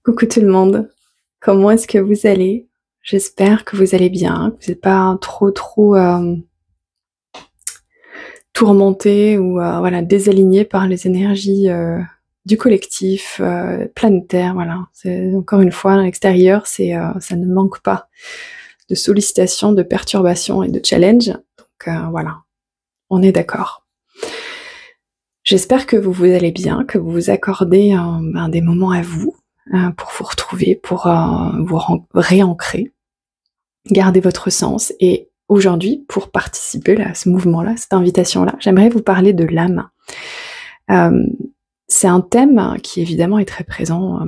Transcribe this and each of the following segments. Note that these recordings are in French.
Coucou tout le monde, comment est-ce que vous allez? J'espère que vous allez bien, que vous n'êtes pas trop tourmenté ou voilà, désaligné par les énergies du collectif planétaire. Voilà, c'est encore une fois à l'extérieur, ça ne manque pas de sollicitations, de perturbations et de challenges. Donc voilà, on est d'accord. J'espère que vous allez bien, que vous vous accordez des moments à vous pour vous retrouver, pour vous réancrer, garder votre sens. Et aujourd'hui, pour participer à ce mouvement-là, cette invitation-là, j'aimerais vous parler de l'âme. C'est un thème qui évidemment est très présent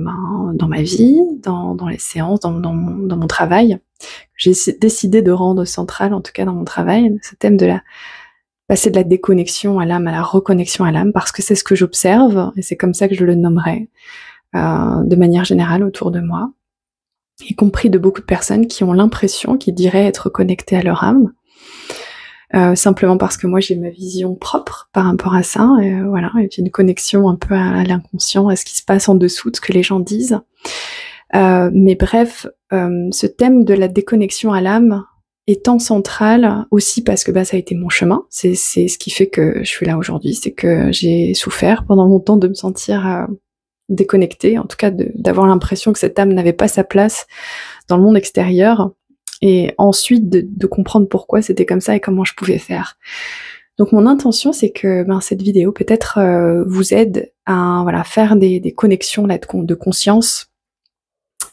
dans ma vie, dans les séances, dans mon travail. J'ai décidé de rendre central, en tout cas dans mon travail, ce thème de passer de la déconnexion à l'âme à la reconnexion à l'âme, parce que c'est ce que j'observe, et c'est comme ça que je le nommerai, de manière générale autour de moi, y compris de beaucoup de personnes qui ont l'impression, qui diraient être connectées à leur âme, simplement parce que moi j'ai ma vision propre par rapport à ça, voilà, et puis une connexion un peu à l'inconscient, à ce qui se passe en dessous de ce que les gens disent. Mais bref, ce thème de la déconnexion à l'âme étant central aussi parce que ça a été mon chemin, c'est ce qui fait que je suis là aujourd'hui, c'est que j'ai souffert pendant longtemps de me sentir déconnectée, en tout cas d'avoir l'impression que cette âme n'avait pas sa place dans le monde extérieur, et ensuite de comprendre pourquoi c'était comme ça et comment je pouvais faire. Donc mon intention, c'est que cette vidéo peut-être vous aide à faire des connexions là, de conscience,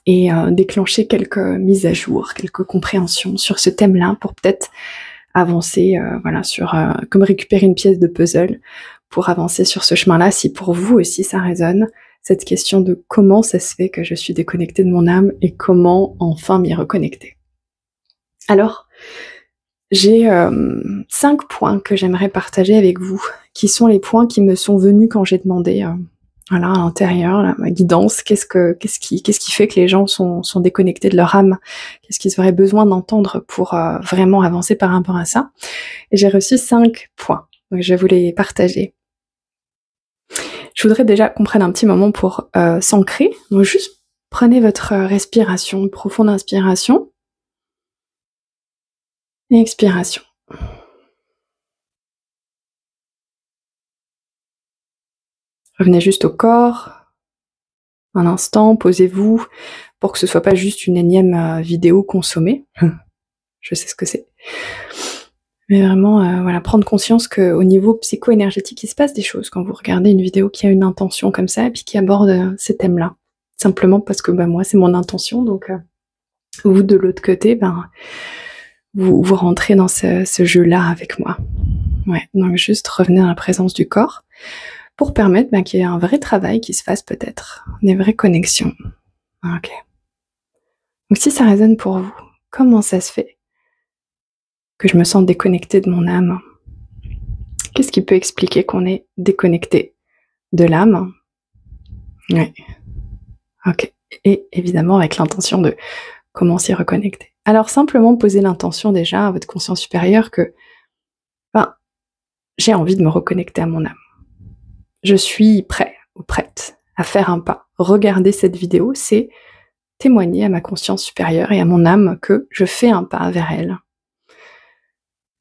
et déclencher quelques mises à jour, quelques compréhensions sur ce thème-là pour peut-être avancer, comme récupérer une pièce de puzzle pour avancer sur ce chemin-là, si pour vous aussi ça résonne, cette question de comment ça se fait que je suis déconnectée de mon âme et comment enfin m'y reconnecter. Alors, j'ai 5 points que j'aimerais partager avec vous, qui sont les points qui me sont venus quand j'ai demandé à l'intérieur, ma guidance, qu'est-ce qui fait que les gens sont déconnectés de leur âme? Qu'est-ce qu'ils auraient besoin d'entendre pour vraiment avancer par rapport à ça? Et j'ai reçu 5 points, donc je vais vous les partager. Je voudrais déjà qu'on prenne un petit moment pour s'ancrer. Donc juste prenez votre respiration, une profonde inspiration et expiration. Revenez juste au corps. Un instant, posez-vous pour que ce soit pas juste une énième vidéo consommée. Je sais ce que c'est. Mais vraiment, prendre conscience qu'au niveau psycho-énergétique, il se passe des choses quand vous regardez une vidéo qui a une intention comme ça et puis qui aborde ces thèmes-là. Simplement parce que moi, c'est mon intention, donc vous, de l'autre côté, vous rentrez dans ce jeu-là avec moi. Ouais, donc juste revenez dans la présence du corps pour permettre qu'il y ait un vrai travail qui se fasse peut-être, des vraies connexions. Ok. Donc si ça résonne pour vous, comment ça se fait que je me sens déconnectée de mon âme? Qu'est-ce qui peut expliquer qu'on est déconnecté de l'âme? Ouais. Ok. Et évidemment avec l'intention de comment s'y reconnecter. Alors simplement poser l'intention déjà à votre conscience supérieure que j'ai envie de me reconnecter à mon âme. Je suis prêt ou prête à faire un pas. Regarder cette vidéo, c'est témoigner à ma conscience supérieure et à mon âme que je fais un pas vers elle.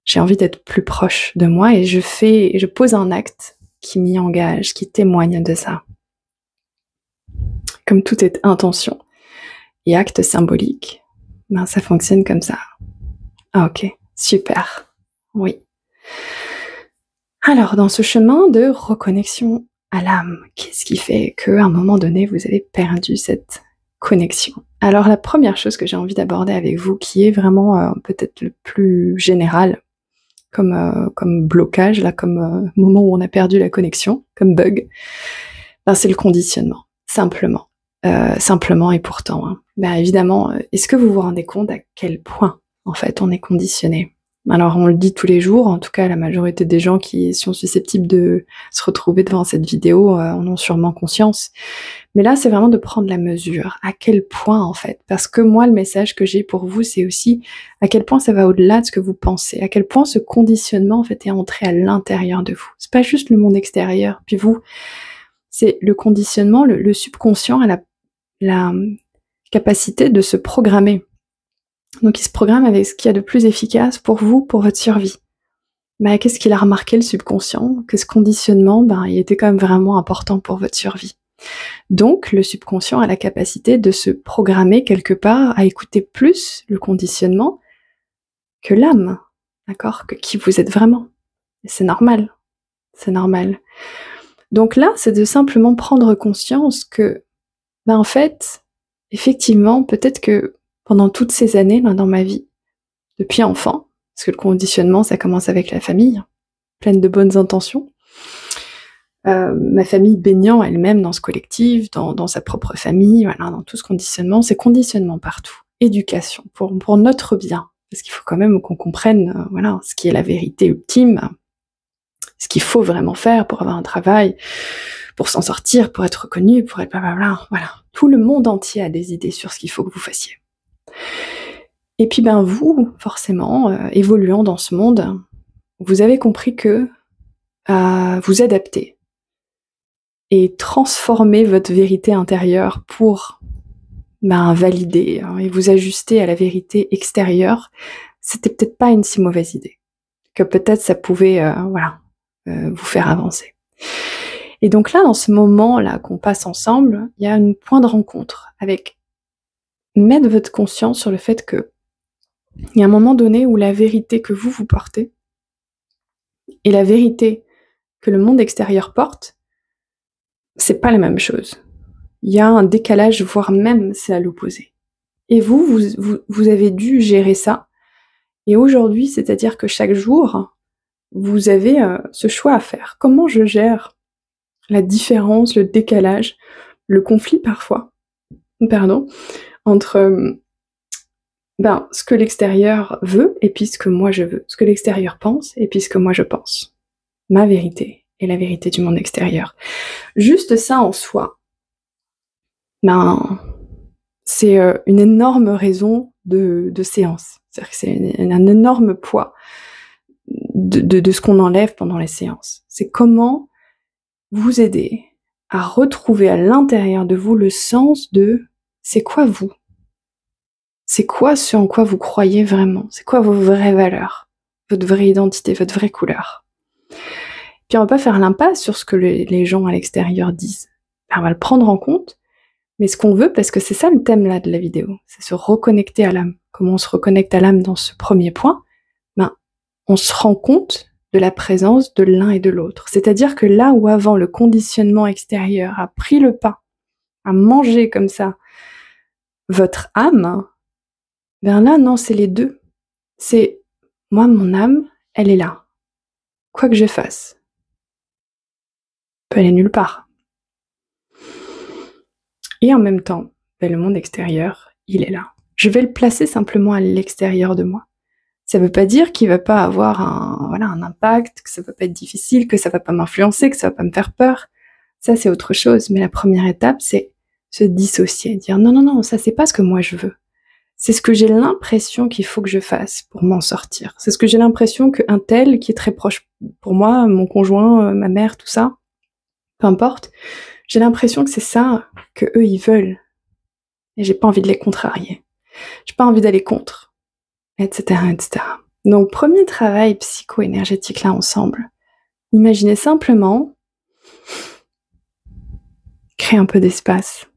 J'ai envie d'être plus proche de moi et je pose un acte qui m'y engage, qui témoigne de ça. Comme tout est intention et acte symbolique, ça fonctionne comme ça. Ah ok, super. Oui. Alors, dans ce chemin de reconnexion à l'âme, qu'est-ce qui fait qu'à un moment donné, vous avez perdu cette connexion? Alors, la première chose que j'ai envie d'aborder avec vous, qui est vraiment peut-être le plus général, comme blocage, là, comme moment où on a perdu la connexion, comme bug, c'est le conditionnement, simplement. Simplement et pourtant. Évidemment, est-ce que vous vous rendez compte à quel point, en fait, on est conditionné? Alors on le dit tous les jours, en tout cas la majorité des gens qui sont susceptibles de se retrouver devant cette vidéo en ont sûrement conscience. Mais là c'est vraiment de prendre la mesure, à quel point en fait, parce que moi le message que j'ai pour vous c'est aussi à quel point ça va au-delà de ce que vous pensez, à quel point ce conditionnement en fait est entré à l'intérieur de vous. C'est pas juste le monde extérieur, puis vous, c'est le conditionnement, le subconscient la capacité de se programmer. Donc il se programme avec ce qu'il y a de plus efficace pour vous, pour votre survie. Mais qu'est-ce qu'il a remarqué, le subconscient? Que ce conditionnement, il était quand même vraiment important pour votre survie. Donc le subconscient a la capacité de se programmer quelque part à écouter plus le conditionnement que l'âme, d'accord? Que qui vous êtes vraiment. Et c'est normal, c'est normal. Donc là, c'est de simplement prendre conscience que, en fait, effectivement, peut-être que pendant toutes ces années là, dans ma vie, depuis enfant, parce que le conditionnement, ça commence avec la famille, pleine de bonnes intentions, ma famille baignant elle-même dans ce collectif, dans sa propre famille, voilà, dans tout ce conditionnement, c'est conditionnement partout. Éducation, pour notre bien, parce qu'il faut quand même qu'on comprenne voilà, ce qui est la vérité ultime, ce qu'il faut vraiment faire pour avoir un travail, pour s'en sortir, pour être reconnu, pour être blablabla, voilà. Tout le monde entier a des idées sur ce qu'il faut que vous fassiez. Et puis vous, forcément, évoluant dans ce monde, vous avez compris que vous adapter et transformer votre vérité intérieure pour valider et vous ajuster à la vérité extérieure, c'était peut-être pas une si mauvaise idée. Que peut-être ça pouvait vous faire avancer. Et donc là, dans ce moment-là qu'on passe ensemble, il y a un point de rencontre avec mettre votre conscience sur le fait que il y a un moment donné où la vérité que vous portez et la vérité que le monde extérieur porte, c'est pas la même chose. Il y a un décalage, voire même c'est à l'opposé. Et vous avez dû gérer ça. Et aujourd'hui, c'est-à-dire que chaque jour, vous avez ce choix à faire. Comment je gère la différence, le décalage, le conflit parfois, entre ce que l'extérieur veut et puis ce que moi je veux, ce que l'extérieur pense et puis ce que moi je pense. Ma vérité et la vérité du monde extérieur. Juste ça en soi, c'est une énorme raison de séance. C'est-à-dire que c'est un énorme poids de ce qu'on enlève pendant les séances. C'est comment vous aider à retrouver à l'intérieur de vous le sens de c'est quoi vous? C'est quoi ce en quoi vous croyez vraiment? C'est quoi vos vraies valeurs? Votre vraie identité, votre vraie couleur? Puis on va pas faire l'impasse sur ce que les gens à l'extérieur disent. On va le prendre en compte, mais ce qu'on veut, parce que c'est ça le thème là de la vidéo, c'est se reconnecter à l'âme. Comment on se reconnecte à l'âme dans ce premier point? On se rend compte de la présence de l'un et de l'autre. C'est-à-dire que là où avant le conditionnement extérieur a pris le pas, a mangé comme ça votre âme, là non, c'est les deux. C'est moi, mon âme, elle est là. Quoi que je fasse, elle peut aller nulle part. Et en même temps, le monde extérieur, il est là. Je vais le placer simplement à l'extérieur de moi. Ça veut pas dire qu'il va pas avoir un impact, que ça va pas être difficile, que ça va pas m'influencer, que ça va pas me faire peur. Ça, c'est autre chose. Mais la première étape, c'est se dissocier, dire non, ça c'est pas ce que moi je veux. C'est ce que j'ai l'impression qu'il faut que je fasse pour m'en sortir. C'est ce que j'ai l'impression qu'un tel qui est très proche pour moi, mon conjoint, ma mère, tout ça, peu importe, j'ai l'impression que c'est ça que eux ils veulent. Et j'ai pas envie de les contrarier. J'ai pas envie d'aller contre. Etc. Donc, premier travail psycho-énergétique là ensemble. Imaginez simplement créer un peu d'espace.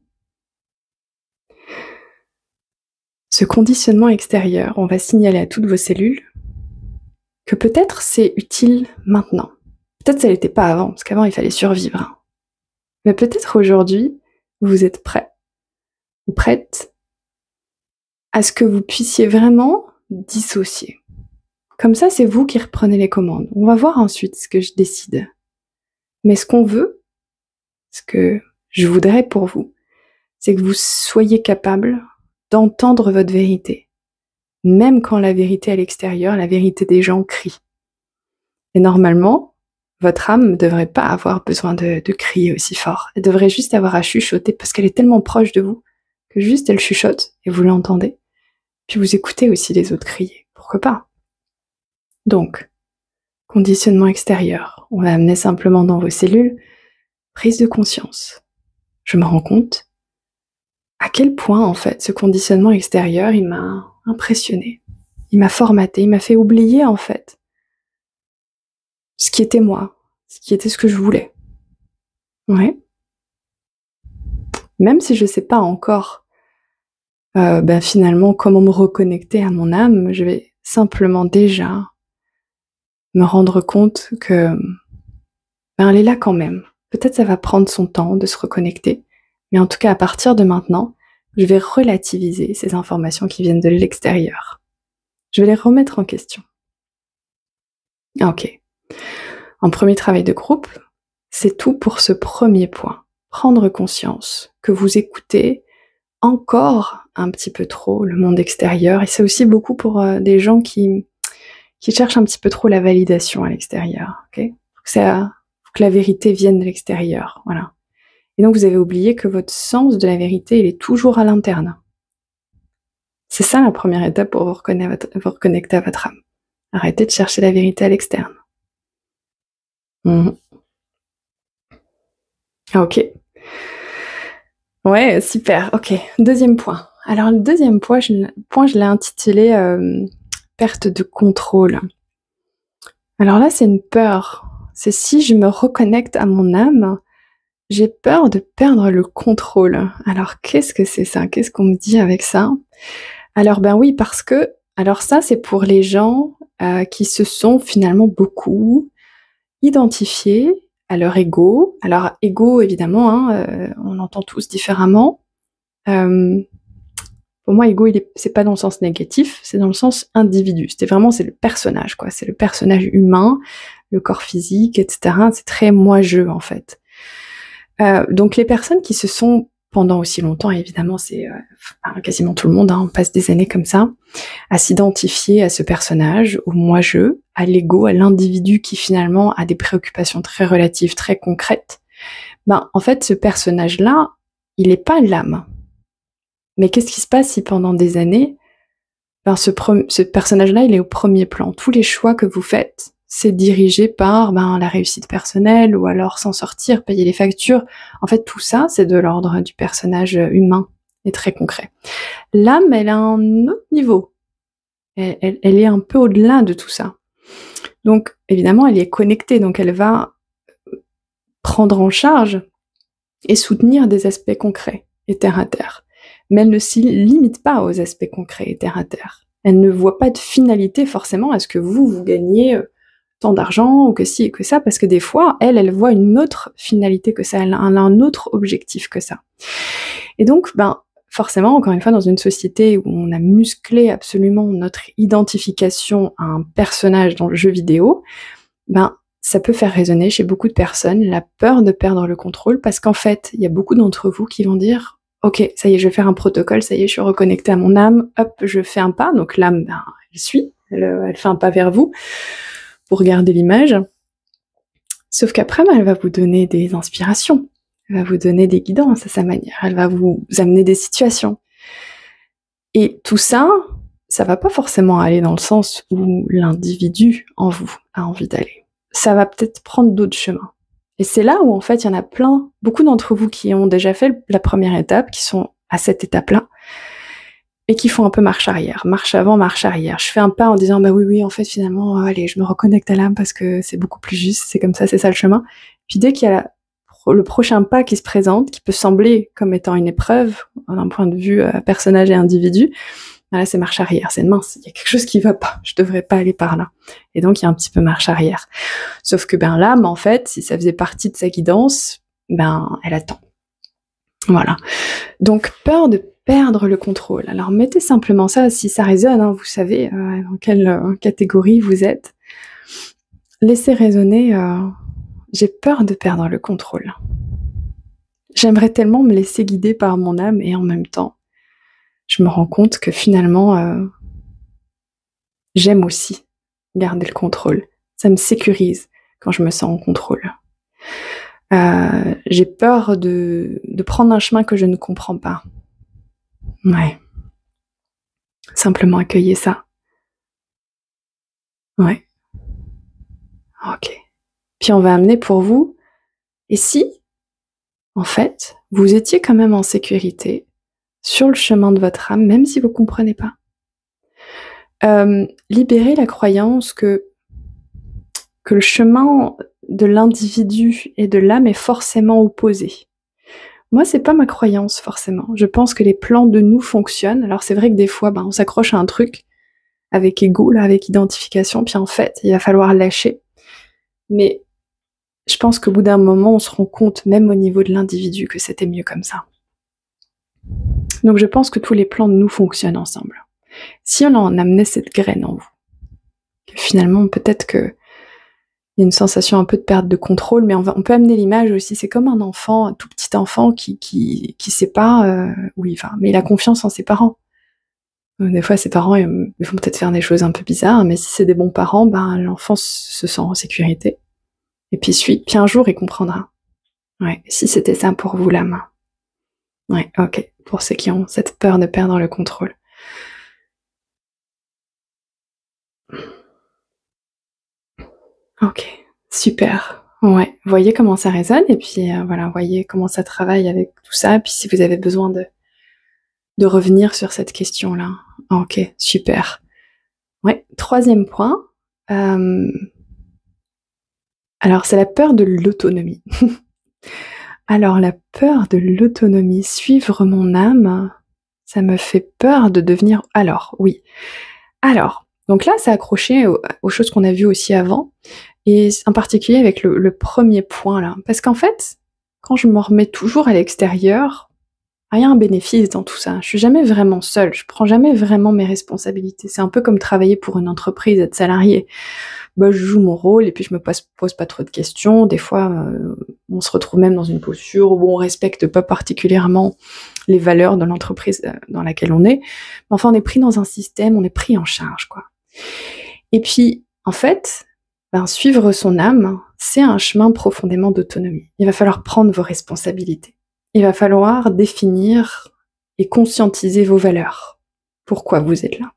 Ce conditionnement extérieur, on va signaler à toutes vos cellules que peut-être c'est utile maintenant. Peut-être ça l'était pas avant, parce qu'avant il fallait survivre. Mais peut-être aujourd'hui, vous êtes prêts ou prêtes à ce que vous puissiez vraiment dissocier. Comme ça, c'est vous qui reprenez les commandes. On va voir ensuite ce que je décide. Mais ce qu'on veut, ce que je voudrais pour vous, c'est que vous soyez capable d'entendre votre vérité. Même quand la vérité à l'extérieur, la vérité des gens crie. Et normalement, votre âme ne devrait pas avoir besoin de crier aussi fort. Elle devrait juste avoir à chuchoter parce qu'elle est tellement proche de vous que juste elle chuchote et vous l'entendez. Puis vous écoutez aussi les autres crier. Pourquoi pas? Donc, conditionnement extérieur. On va amener simplement dans vos cellules prise de conscience. Je me rends compte à quel point, en fait, ce conditionnement extérieur, il m'a impressionné. Il m'a formaté, il m'a fait oublier, en fait, ce qui était moi, ce qui était ce que je voulais. Ouais. Même si je sais pas encore, finalement, comment me reconnecter à mon âme, je vais simplement déjà me rendre compte que, elle est là quand même. Peut-être ça va prendre son temps de se reconnecter, mais en tout cas, à partir de maintenant, je vais relativiser ces informations qui viennent de l'extérieur. Je vais les remettre en question. Ok. En premier travail de groupe, c'est tout pour ce premier point. Prendre conscience que vous écoutez encore un petit peu trop le monde extérieur, et c'est aussi beaucoup pour des gens qui cherchent un petit peu trop la validation à l'extérieur. Okay, faut que la vérité vienne de l'extérieur, voilà. Et donc vous avez oublié que votre sens de la vérité, il est toujours à l'interne. C'est ça la première étape pour vous reconnecter à votre âme. Arrêtez de chercher la vérité à l'externe. Ok. Ouais, super. Ok. Deuxième point. Alors le deuxième point, je l'ai intitulé perte de contrôle. Alors là, c'est une peur. C'est si je me reconnecte à mon âme, j'ai peur de perdre le contrôle. Alors qu'est-ce que c'est ça? Qu'est-ce qu'on me dit avec ça? Alors oui, parce que, alors ça, c'est pour les gens qui se sont finalement beaucoup identifiés à leur ego. Alors ego, évidemment, on entend tous différemment. Pour moi, ego, c'est pas dans le sens négatif, c'est dans le sens individu. C'est le personnage, quoi. C'est le personnage humain, le corps physique, etc. C'est très moi-je, en fait. Donc les personnes qui se sont, pendant aussi longtemps, évidemment, c'est quasiment tout le monde, on passe des années comme ça, à s'identifier à ce personnage, au moi-je, à l'ego, à l'individu qui finalement a des préoccupations très relatives, très concrètes. En fait, ce personnage-là, il n'est pas l'âme. Mais qu'est-ce qui se passe si pendant des années, ce personnage-là, il est au premier plan? Tous les choix que vous faites, c'est dirigé par la réussite personnelle, ou alors s'en sortir, payer les factures. En fait, tout ça, c'est de l'ordre du personnage humain et très concret. L'âme, elle a un autre niveau. Elle est un peu au-delà de tout ça. Donc, évidemment, elle est connectée, donc elle va prendre en charge et soutenir des aspects concrets et terre à terre. Mais elle ne s'y limite pas aux aspects concrets et terre à terre. Elle ne voit pas de finalité forcément à ce que vous gagnez tant d'argent ou que ci et que ça, parce que des fois, elle voit une autre finalité que ça, elle a un autre objectif que ça. Et donc, forcément, encore une fois, dans une société où on a musclé absolument notre identification à un personnage dans le jeu vidéo, ça peut faire résonner chez beaucoup de personnes la peur de perdre le contrôle, parce qu'en fait, il y a beaucoup d'entre vous qui vont dire « Ok, ça y est, je vais faire un protocole, ça y est, je suis reconnectée à mon âme, hop, je fais un pas. » Donc l'âme, elle suit, elle fait un pas vers vous pour garder l'image. Sauf qu'après, elle va vous donner des inspirations, elle va vous donner des guidances à sa manière, elle va vous amener des situations. Et tout ça, ça va pas forcément aller dans le sens où l'individu en vous a envie d'aller. Ça va peut-être prendre d'autres chemins. Et c'est là où, en fait, il y en a beaucoup d'entre vous qui ont déjà fait la première étape, qui sont à cette étape-là, et qui font un peu marche arrière, marche avant, marche arrière. Je fais un pas en disant, oui, en fait, finalement, allez, je me reconnecte à l'âme parce que c'est beaucoup plus juste, c'est comme ça, c'est ça le chemin. Puis dès qu'il y a le prochain pas qui se présente, qui peut sembler comme étant une épreuve, d'un point de vue personnage et individu, là, c'est marche arrière, c'est mince, il y a quelque chose qui va pas, je devrais pas aller par là. Et donc, il y a un petit peu marche arrière. Sauf que l'âme, en fait, si ça faisait partie de sa guidance, elle attend. Voilà. Donc, peur de perdre le contrôle. Alors, mettez simplement ça, si ça résonne, vous savez dans quelle catégorie vous êtes. Laissez résonner, j'ai peur de perdre le contrôle. J'aimerais tellement me laisser guider par mon âme, et en même temps, je me rends compte que finalement, j'aime aussi garder le contrôle. Ça me sécurise quand je me sens en contrôle. J'ai peur de prendre un chemin que je ne comprends pas. Ouais. Simplement accueillir ça. Ouais. Ok. Puis on va amener pour vous, et si, en fait, vous étiez quand même en sécurité sur le chemin de votre âme, même si vous ne comprenez pas. Libérer la croyance que le chemin de l'individu et de l'âme est forcément opposé. Moi, c'est pas ma croyance forcément. Je pense que les plans de nous fonctionnent. Alors c'est vrai que des fois, on s'accroche à un truc avec ego, là, avec identification, puis en fait, il va falloir lâcher. Mais je pense qu'au bout d'un moment, on se rend compte, même au niveau de l'individu, que c'était mieux comme ça. Donc je pense que tous les plans de nous fonctionnent ensemble. Si on en amenait cette graine en vous, finalement, peut-être que il y a une sensation un peu de perte de contrôle, mais on peut amener l'image aussi. C'est comme un enfant, un tout petit enfant qui sait pas où il va, mais il a confiance en ses parents. Des fois, ses parents ils vont peut-être faire des choses un peu bizarres, mais si c'est des bons parents, l'enfant se sent en sécurité. Et puis un jour, il comprendra. Ouais, si c'était ça pour vous, la main. Ouais, ok, pour ceux qui ont cette peur de perdre le contrôle. Ok, super. Ouais, voyez comment ça résonne, et puis voilà, voyez comment ça travaille avec tout ça, et puis si vous avez besoin de revenir sur cette question-là. Ok, super. Ouais, troisième point. Alors, c'est la peur de l'autonomie. Alors, la peur de l'autonomie, suivre mon âme, ça me fait peur de devenir... Alors, oui. Alors, donc là, c'est accroché aux choses qu'on a vues aussi avant, et en particulier avec le premier point là. Parce qu'en fait, quand je me remets toujours à l'extérieur, il y a un bénéfice dans tout ça. Je suis jamais vraiment seule, je prends jamais vraiment mes responsabilités. C'est un peu comme travailler pour une entreprise, être salarié. Je joue mon rôle et puis je me pose pas trop de questions. Des fois, on se retrouve même dans une posture où on respecte pas particulièrement les valeurs de l'entreprise dans laquelle on est. Mais enfin, on est pris dans un système, on est pris en charge, quoi. Et puis, en fait, suivre son âme, c'est un chemin profondément d'autonomie. Il va falloir prendre vos responsabilités. Il va falloir définir et conscientiser vos valeurs. Pourquoi vous êtes là?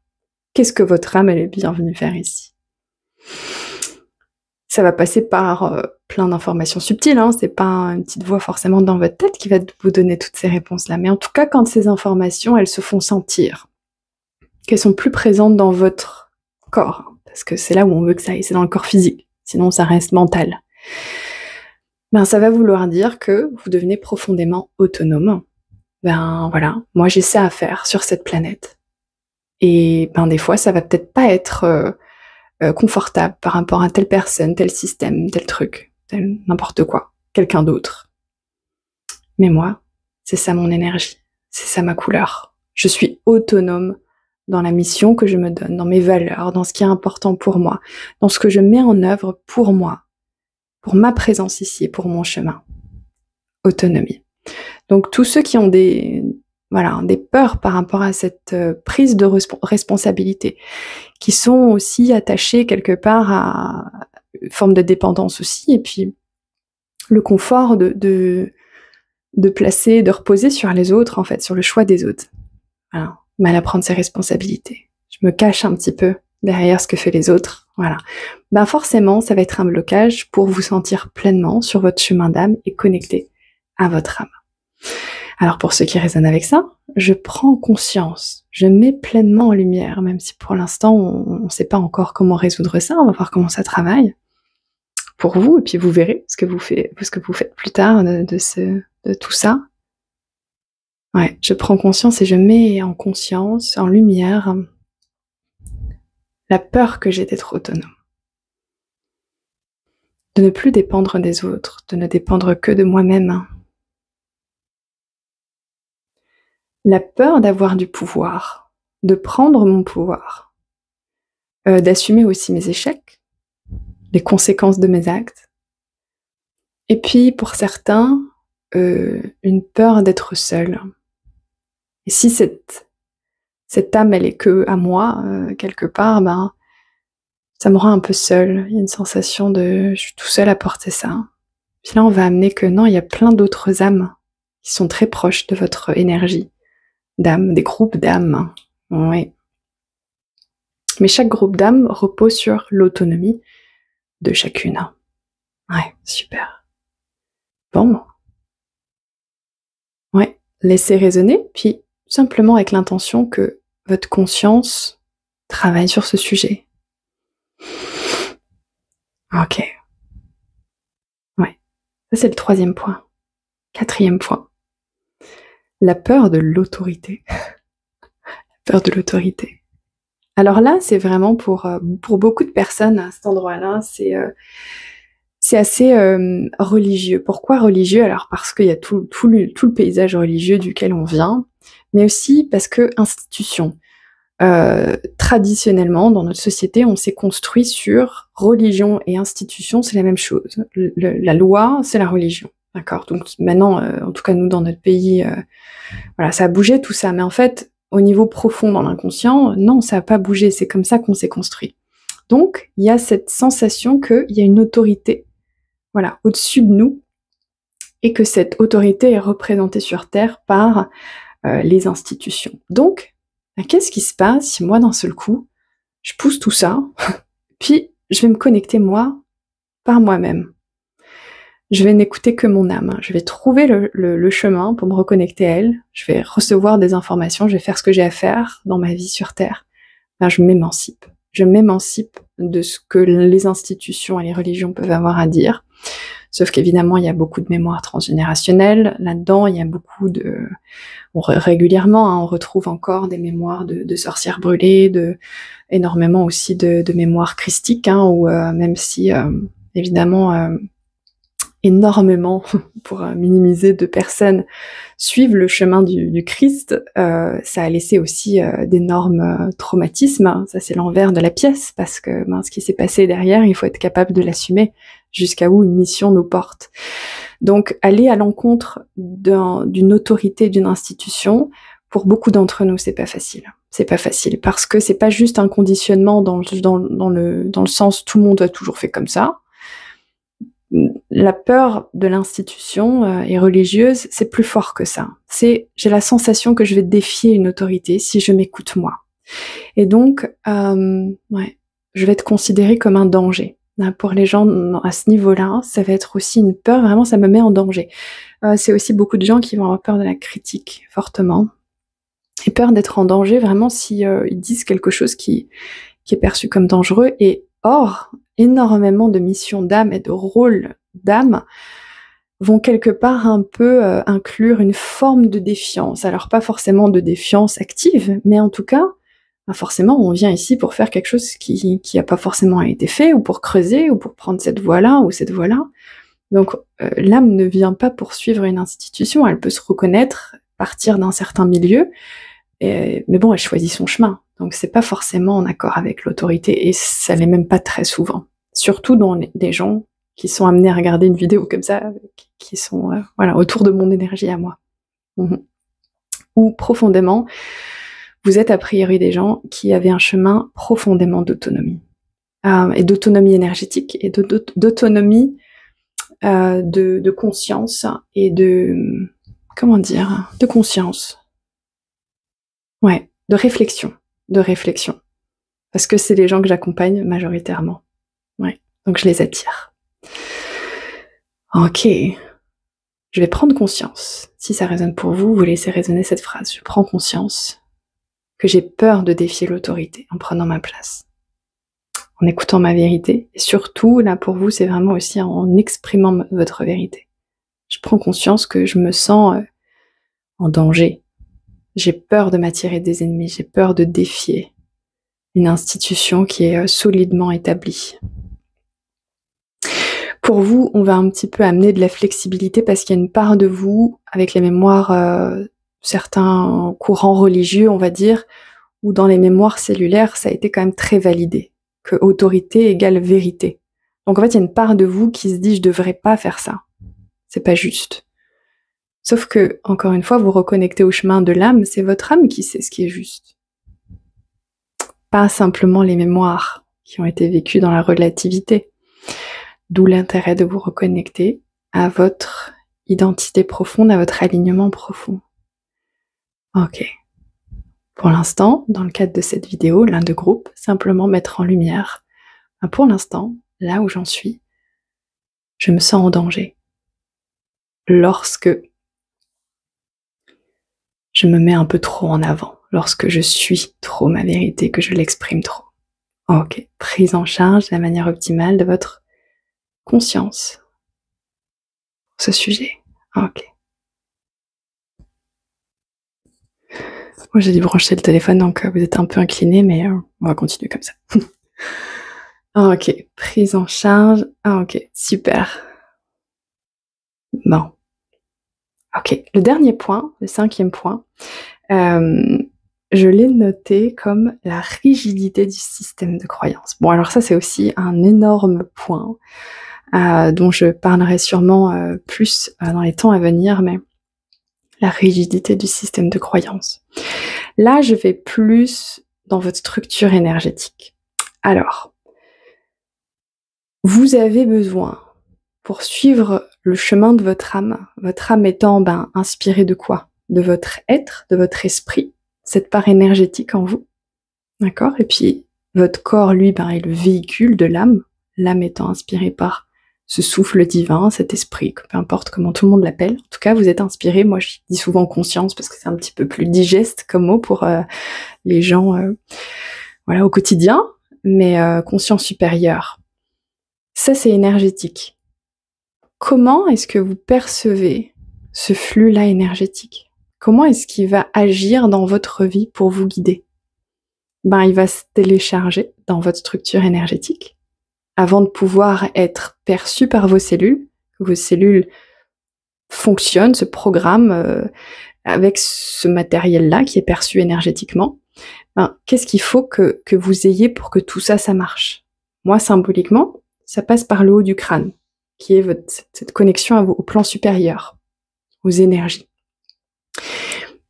Qu'est-ce que votre âme elle est bienvenue faire ici? Ça va passer par plein d'informations subtiles, hein. C'est pas une petite voix forcément dans votre tête qui va vous donner toutes ces réponses-là. Mais en tout cas, quand ces informations, elles se font sentir, qu'elles sont plus présentes dans votre corps, parce que c'est là où on veut que ça aille, c'est dans le corps physique, sinon ça reste mental. Ça va vouloir dire que vous devenez profondément autonome. Voilà, moi j'ai ça à faire sur cette planète. Et des fois, ça va peut-être pas être confortable par rapport à telle personne, tel système, tel truc, tel n'importe quoi, quelqu'un d'autre. Mais moi, c'est ça mon énergie, c'est ça ma couleur. Je suis autonome dans la mission que je me donne, dans mes valeurs, dans ce qui est important pour moi, dans ce que je mets en œuvre pour moi, pour ma présence ici et pour mon chemin. Autonomie. Donc tous ceux qui ont des peurs par rapport à cette prise de responsabilité, qui sont aussi attachés quelque part à une forme de dépendance aussi, et puis le confort de placer, de reposer sur les autres, en fait, sur le choix des autres. Voilà, mal à prendre ses responsabilités. Je me cache un petit peu derrière ce que fait les autres. Voilà. Forcément, ça va être un blocage pour vous sentir pleinement sur votre chemin d'âme et connecté à votre âme. Alors pour ceux qui résonnent avec ça, je prends conscience, je mets pleinement en lumière, même si pour l'instant on ne sait pas encore comment résoudre ça, on va voir comment ça travaille pour vous, et puis vous verrez ce que vous faites plus tard de tout ça. Ouais, je prends conscience et je mets en conscience, en lumière, la peur que j'ai d'être autonome. De ne plus dépendre des autres, de ne dépendre que de moi-même. La peur d'avoir du pouvoir, de prendre mon pouvoir, d'assumer aussi mes échecs, les conséquences de mes actes. Et puis pour certains, une peur d'être seule. Et si cette âme, elle est que à moi, quelque part, ça me rend un peu seule. Il y a une sensation de je suis tout seul à porter ça. Puis là, on va amener que non, il y a plein d'autres âmes qui sont très proches de votre énergie d'âme, des groupes d'âmes. Oui. Mais chaque groupe d'âmes repose sur l'autonomie de chacune. Ouais, super. Bon. Ouais, laissez résonner, puis simplement avec l'intention que votre conscience travaille sur ce sujet. Ok. Ouais. Ça, c'est le 3e point. 4e point. La peur de l'autorité. La peur de l'autorité. Alors là, c'est vraiment pour beaucoup de personnes à cet endroit-là, c'est assez religieux. Pourquoi religieux? Alors parce qu'il y a tout le paysage religieux duquel on vient, mais aussi parce que institution. Traditionnellement, dans notre société, on s'est construit sur religion et institution, c'est la même chose. La loi, c'est la religion. D'accord? Donc maintenant, en tout cas nous dans notre pays, voilà, ça a bougé tout ça, mais en fait, au niveau profond dans l'inconscient, non, ça n'a pas bougé, c'est comme ça qu'on s'est construit. Donc, il y a cette sensation qu'il y a une autorité, voilà, au-dessus de nous, et que cette autorité est représentée sur Terre par les institutions. Donc, qu'est-ce qui se passe si moi, d'un seul coup, je pousse tout ça, puis je vais me connecter moi, par moi-même. Je vais n'écouter que mon âme. Je vais trouver le chemin pour me reconnecter à elle. Je vais recevoir des informations, je vais faire ce que j'ai à faire dans ma vie sur Terre. Ben, je m'émancipe. Je m'émancipe de ce que les institutions et les religions peuvent avoir à dire. Sauf qu'évidemment, il y a beaucoup de mémoire transgénérationnelle. Là-dedans, il y a beaucoup de... régulièrement, hein, on retrouve encore des mémoires de sorcières brûlées, énormément aussi de mémoires christiques, hein, où même si, évidemment... énormément, pour minimiser, de personnes suivent le chemin du Christ, ça a laissé aussi d'énormes traumatismes. Ça, c'est l'envers de la pièce, parce que ce qui s'est passé derrière, il faut être capable de l'assumer jusqu'à où une mission nous porte. Donc, aller à l'encontre d'une autorité, d'une institution, pour beaucoup d'entre nous, c'est pas facile. C'est pas facile, parce que c'est pas juste un conditionnement dans le sens tout le monde a toujours fait comme ça. La peur de l'institution est religieuse, c'est plus fort que ça. J'ai la sensation que je vais défier une autorité si je m'écoute moi. Et donc, je vais être considérée comme un danger. Pour les gens à ce niveau-là, ça va être aussi une peur, vraiment ça me met en danger. C'est aussi beaucoup de gens qui vont avoir peur de la critique, fortement. Et peur d'être en danger, vraiment, si ils disent quelque chose qui est perçu comme dangereux. Et or, énormément de missions d'âme et de rôles d'âme vont quelque part un peu inclure une forme de défiance. Alors pas forcément de défiance active, mais en tout cas, forcément on vient ici pour faire quelque chose qui a pas forcément été fait, ou pour creuser, ou pour prendre cette voie-là, ou cette voie-là. Donc l'âme ne vient pas pour suivre une institution, elle peut se reconnaître, partir d'un certain milieu, mais bon, elle choisit son chemin. Donc c'est pas forcément en accord avec l'autorité, et ça l'est même pas très souvent. Surtout dans des gens qui sont amenés à regarder une vidéo comme ça, qui sont autour de mon énergie à moi. Ou profondément, vous êtes a priori des gens qui avaient un chemin profondément d'autonomie. Et d'autonomie énergétique, et d'autonomie de conscience, et de conscience. Ouais, de réflexion. Parce que c'est les gens que j'accompagne majoritairement. Ouais, donc je les attire. Ok. Je vais prendre conscience. Si ça résonne pour vous, vous laissez résonner cette phrase. Je prends conscience que j'ai peur de défier l'autorité en prenant ma place, en écoutant ma vérité. Et surtout, là pour vous, c'est vraiment aussi en exprimant votre vérité. Je prends conscience que je me sens en danger. J'ai peur de m'attirer des ennemis. J'ai peur de défier une institution qui est solidement établie. Pour vous, on va un petit peu amener de la flexibilité, parce qu'il y a une part de vous, avec les mémoires, certains courants religieux, on va dire, ou dans les mémoires cellulaires, ça a été quand même très validé, que autorité égale vérité. Donc en fait, il y a une part de vous qui se dit « je devrais pas faire ça, c'est pas juste ». Sauf que, encore une fois, vous reconnectez au chemin de l'âme, c'est votre âme qui sait ce qui est juste. Pas simplement les mémoires qui ont été vécues dans la relativité. D'où l'intérêt de vous reconnecter à votre identité profonde, à votre alignement profond. Ok. Pour l'instant, dans le cadre de cette vidéo, l'un de groupe, simplement mettre en lumière. Pour l'instant, là où j'en suis, je me sens en danger. Lorsque je me mets un peu trop en avant, lorsque je suis trop ma vérité, que je l'exprime trop. Ok, prise en charge de la manière optimale de votre conscience sur ce sujet. Ok. Moi j'ai débranché le téléphone, donc vous êtes un peu incliné, mais on va continuer comme ça. Ok, prise en charge. Ok, super. Bon. Ok, le dernier point, le 5e point, je l'ai noté comme la rigidité du système de croyance. Bon, alors ça c'est aussi un énorme point dont je parlerai sûrement plus dans les temps à venir, mais la rigidité du système de croyance. Là, je vais plus dans votre structure énergétique. Alors, vous avez besoin, pour suivre le chemin de votre âme étant inspirée de quoi? De votre être, de votre esprit, cette part énergétique en vous, d'accord? Et puis, votre corps, lui, est le véhicule de l'âme étant inspirée par ce souffle divin, cet esprit, peu importe comment tout le monde l'appelle. En tout cas, vous êtes inspiré. Moi, je dis souvent conscience parce que c'est un petit peu plus digeste comme mot pour les gens voilà, au quotidien, mais conscience supérieure. Ça, c'est énergétique. Comment est-ce que vous percevez ce flux-là énergétique? Comment est-ce qu'il va agir dans votre vie pour vous guider? Il va se télécharger dans votre structure énergétique avant de pouvoir être perçu par vos cellules. Vos cellules fonctionnent, se programment avec ce matériel-là qui est perçu énergétiquement. Qu'est-ce qu'il faut que vous ayez pour que tout ça, ça marche? Moi, symboliquement, ça passe par le haut du crâne, qui est cette connexion au plan supérieur, aux énergies.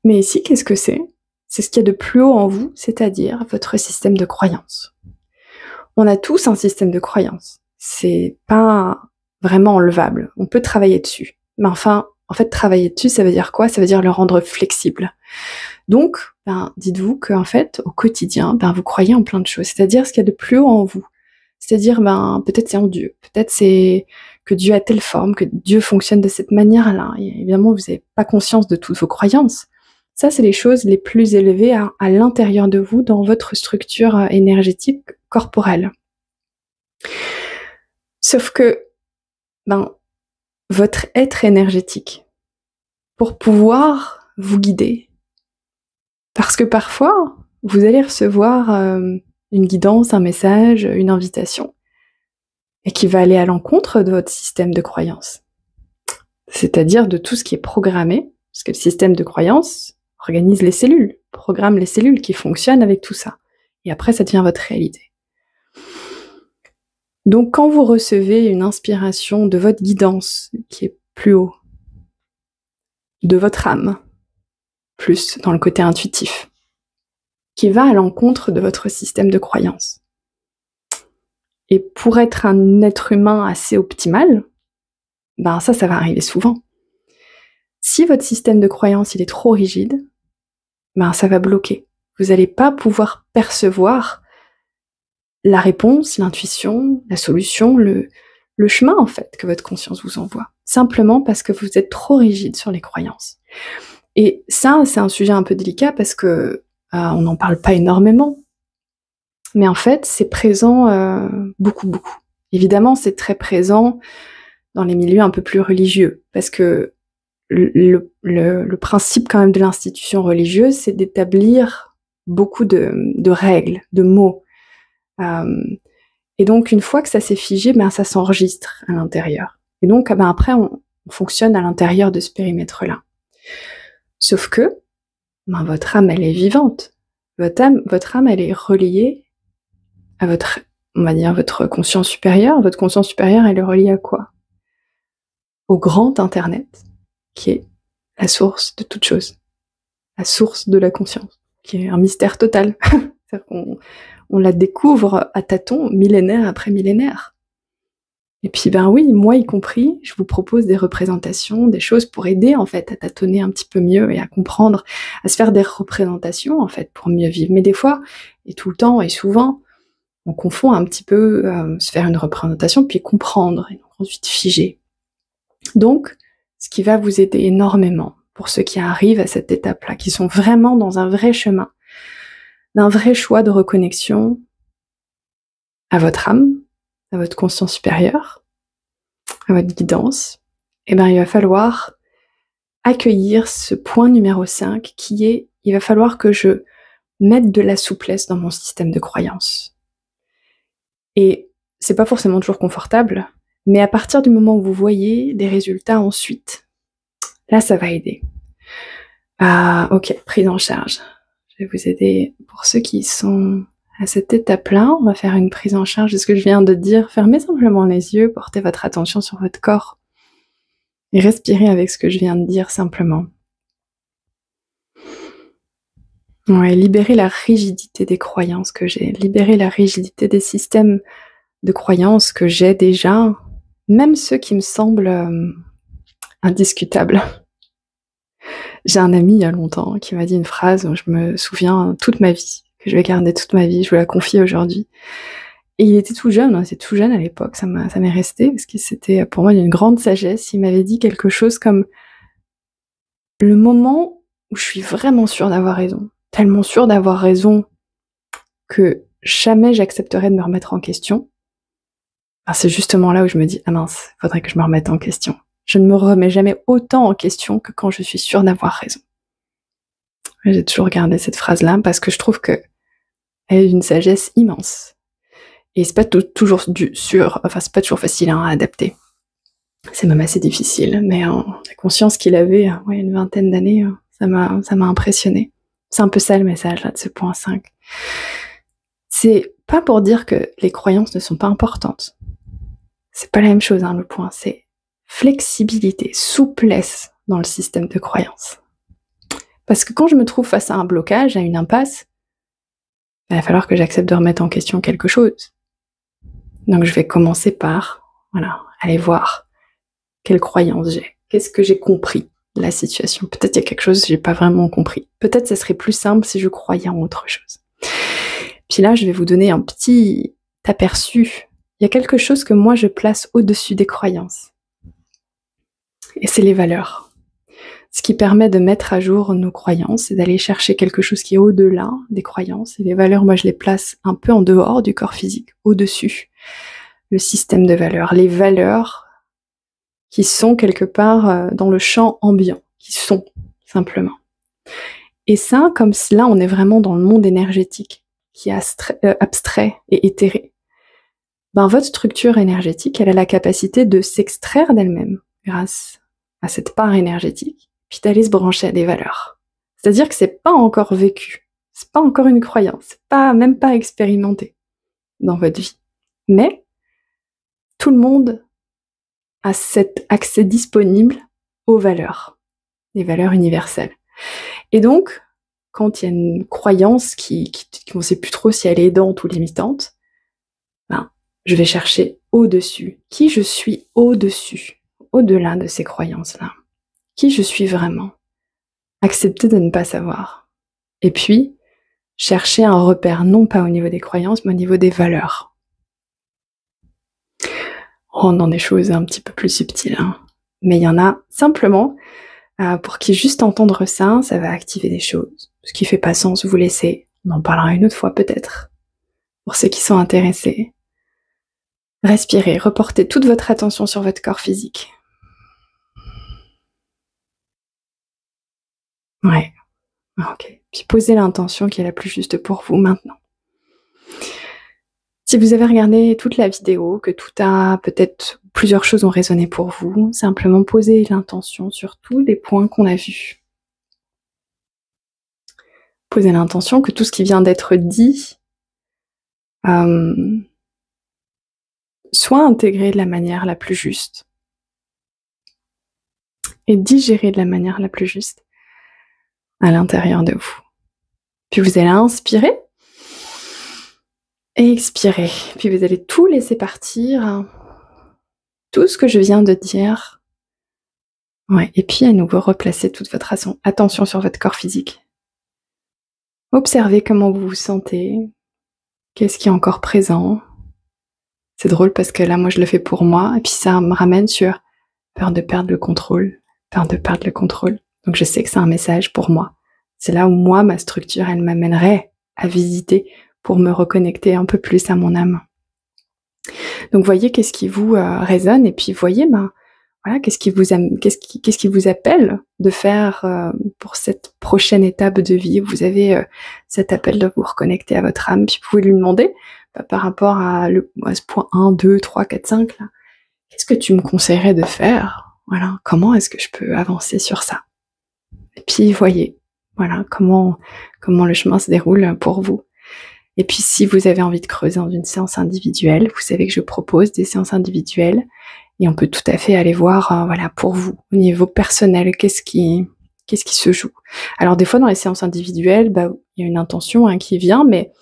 Mais ici, qu'est-ce que c'est? C'est ce qu'il y a de plus haut en vous, c'est-à-dire votre système de croyance. On a tous un système de croyance. C'est pas vraiment enlevable. On peut travailler dessus. Mais enfin, en fait, travailler dessus, ça veut dire quoi? Ça veut dire le rendre flexible. Donc, dites-vous qu'en fait, au quotidien, vous croyez en plein de choses. C'est-à-dire ce qu'il y a de plus haut en vous. C'est-à-dire, peut-être c'est en Dieu. Peut-être c'est que Dieu a telle forme, que Dieu fonctionne de cette manière-là. Et évidemment, vous n'avez pas conscience de toutes vos croyances. Ça, c'est les choses les plus élevées à l'intérieur de vous, dans votre structure énergétique corporelle. Sauf que, votre être énergétique, pour pouvoir vous guider, parce que parfois, vous allez recevoir une guidance, un message, une invitation, et qui va aller à l'encontre de votre système de croyance. C'est-à-dire de tout ce qui est programmé, parce que le système de croyance organise les cellules, programme les cellules qui fonctionnent avec tout ça. Et après, ça devient votre réalité. Donc, quand vous recevez une inspiration de votre guidance, qui est plus haut, de votre âme, plus dans le côté intuitif, qui va à l'encontre de votre système de croyance. Et pour être un être humain assez optimal, ça va arriver souvent. Si votre système de croyance il est trop rigide, ça va bloquer. Vous n'allez pas pouvoir percevoir la réponse, l'intuition, la solution, le chemin en fait que votre conscience vous envoie. Simplement parce que vous êtes trop rigide sur les croyances. Et ça, c'est un sujet un peu délicat parce que on n'en parle pas énormément. Mais en fait, c'est présent beaucoup. Évidemment, c'est très présent dans les milieux un peu plus religieux, parce que le principe quand même de l'institution religieuse, c'est d'établir beaucoup de règles, de mots. Et donc, une fois que ça s'est figé, ça s'enregistre à l'intérieur. Et donc, après, on fonctionne à l'intérieur de ce périmètre-là. Sauf que, votre âme, elle est vivante. Votre âme, elle est reliée à votre conscience supérieure. Votre conscience supérieure, elle est reliée à quoi? Au grand Internet, qui est la source de toute chose. La source de la conscience, qui est un mystère total. C'est-à-dire qu'on la découvre à tâtons, millénaire après millénaire. Et puis, oui, moi y compris, je vous propose des représentations, des choses pour aider, en fait, à tâtonner un petit peu mieux et à comprendre, à se faire des représentations, en fait, pour mieux vivre. Mais des fois, et tout le temps, et souvent, on confond un petit peu se faire une représentation, puis comprendre, et ensuite figer. Donc, ce qui va vous aider énormément pour ceux qui arrivent à cette étape-là, qui sont vraiment dans un vrai chemin, d'un vrai choix de reconnexion à votre âme, à votre conscience supérieure, à votre guidance, eh bien, il va falloir accueillir ce point numéro 5 qui est, il va falloir que je mette de la souplesse dans mon système de croyance. Et c'est pas forcément toujours confortable, mais à partir du moment où vous voyez des résultats ensuite, là, ça va aider. Ah, ok, prise en charge. Je vais vous aider. Pour ceux qui sont à cette étape-là, on va faire une prise en charge de ce que je viens de dire. Fermez simplement les yeux, portez votre attention sur votre corps et respirez avec ce que je viens de dire simplement. Ouais, libérez la rigidité des croyances que j'ai, libérez la rigidité des systèmes de croyances que j'ai déjà, même ceux qui me semblent indiscutables. J'ai un ami il y a longtemps qui m'a dit une phrase dont je me souviens toute ma vie, que je vais garder toute ma vie, je vous la confie aujourd'hui. Et il était tout jeune, hein, c'est tout jeune à l'époque, ça m'est resté, parce que c'était pour moi une grande sagesse. Il m'avait dit quelque chose comme « Le moment où je suis vraiment sûre d'avoir raison, tellement sûre d'avoir raison que jamais j'accepterai de me remettre en question, ben c'est justement là où je me dis « Ah mince, il faudrait que je me remette en question. » Je ne me remets jamais autant en question que quand je suis sûre d'avoir raison. J'ai toujours gardé cette phrase-là parce que je trouve qu'elle est d'une sagesse immense. Et c'est pas toujours c'est pas toujours facile à adapter. C'est même assez difficile, mais la conscience qu'il avait, une vingtaine d'années, ça m'a impressionné. C'est un peu ça le message là de ce point 5. C'est pas pour dire que les croyances ne sont pas importantes. C'est pas la même chose, le point, c'est flexibilité, souplesse dans le système de croyances. Parce que quand je me trouve face à un blocage, à une impasse, il va falloir que j'accepte de remettre en question quelque chose. Donc je vais commencer par, aller voir quelle croyance j'ai. Qu'est-ce que j'ai compris de la situation? Peut-être il y a quelque chose que j'ai pas vraiment compris. Peut-être ça serait plus simple si je croyais en autre chose. Puis là, je vais vous donner un petit aperçu. Il y a quelque chose que moi je place au-dessus des croyances. Et c'est les valeurs. Ce qui permet de mettre à jour nos croyances et d'aller chercher quelque chose qui est au-delà des croyances. Et les valeurs, moi je les place un peu en dehors du corps physique, au-dessus. Le système de valeurs. Les valeurs qui sont quelque part dans le champ ambiant, qui sont, simplement. Et ça, comme là, on est vraiment dans le monde énergétique, qui est abstrait et éthéré. Ben, votre structure énergétique, elle a la capacité de s'extraire d'elle-même, grâce à cette part énergétique, puis d'aller se brancher à des valeurs. C'est-à-dire que c'est pas encore vécu, c'est pas encore une croyance, c'est même pas expérimenté dans votre vie. Mais, tout le monde a cet accès disponible aux valeurs, les valeurs universelles. Et donc, quand il y a une croyance qu'on ne sait plus trop si elle est aidante ou limitante, je vais chercher au-dessus. Qui je suis au-dessus, au-delà de ces croyances-là? Qui je suis vraiment? Accepter de ne pas savoir. Et puis, chercher un repère, non pas au niveau des croyances, mais au niveau des valeurs. On rentre dans des choses un petit peu plus subtiles. Mais il y en a simplement pour qui juste entendre ça, ça va activer des choses. Ce qui fait pas sens, vous laissez. On en parlera une autre fois peut-être. Pour ceux qui sont intéressés. Respirez, reportez toute votre attention sur votre corps physique. Ouais. Ok. Puis posez l'intention qui est la plus juste pour vous maintenant. Si vous avez regardé toute la vidéo, que peut-être plusieurs choses ont résonné pour vous, simplement posez l'intention sur tous les points qu'on a vus. Posez l'intention que tout ce qui vient d'être dit soit intégré de la manière la plus juste et digéré de la manière la plus juste à l'intérieur de vous. Puis vous allez inspirer et expirer. Puis vous allez tout laisser partir, tout ce que je viens de dire. Ouais. Et puis à nouveau replacer toute votre attention sur votre corps physique. Observez comment vous vous sentez, qu'est-ce qui est encore présent. C'est drôle parce que là, moi, je le fais pour moi, et puis ça me ramène sur peur de perdre le contrôle, peur de perdre le contrôle. Donc je sais que c'est un message pour moi. C'est là où moi, ma structure, elle m'amènerait à visiter pour me reconnecter un peu plus à mon âme. Donc voyez qu'est-ce qui vous résonne, et puis voyez voilà, qu'est-ce qui vous appelle de faire pour cette prochaine étape de vie. Vous avez cet appel de vous reconnecter à votre âme, puis vous pouvez lui demander par rapport à ce point 1, 2, 3, 4, 5 là, qu'est-ce que tu me conseillerais de faire? Voilà, comment est-ce que je peux avancer sur ça? Et puis voyez, voilà, comment le chemin se déroule pour vous. Et puis si vous avez envie de creuser dans une séance individuelle, vous savez que je propose des séances individuelles, et on peut tout à fait aller voir, voilà, pour vous, au niveau personnel, qu'est-ce qui se joue. Alors des fois dans les séances individuelles, il y a une intention qui vient, mais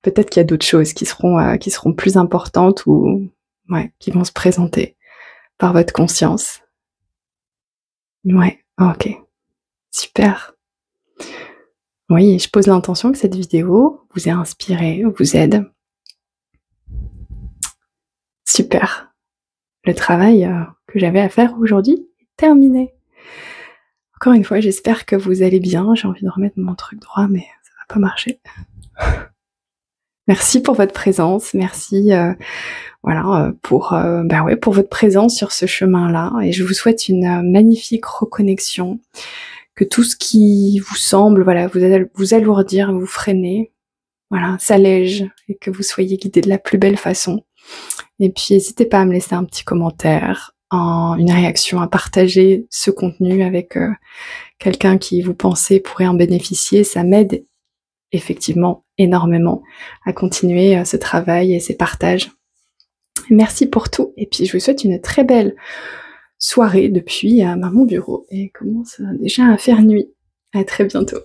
peut-être qu'il y a d'autres choses qui seront plus importantes, ou qui vont se présenter par votre conscience. Ouais, ok, super. Oui, je pose l'intention que cette vidéo vous ait inspiré, vous aide. Super. Le travail que j'avais à faire aujourd'hui est terminé. Encore une fois, j'espère que vous allez bien. J'ai envie de remettre mon truc droit, mais ça va pas marcher. Merci pour votre présence. Merci pour votre présence sur ce chemin-là. Et je vous souhaite une magnifique reconnexion. Que tout ce qui vous semble vous alourdir, vous freiner, s'allège, et que vous soyez guidés de la plus belle façon. Et puis n'hésitez pas à me laisser un petit commentaire, une réaction, à partager ce contenu avec quelqu'un qui vous pensez pourrait en bénéficier. Ça m'aide effectivement énormément à continuer ce travail et ces partages. Merci pour tout, et puis je vous souhaite une très belle soirée depuis mon bureau, et commence déjà à faire nuit. À très bientôt.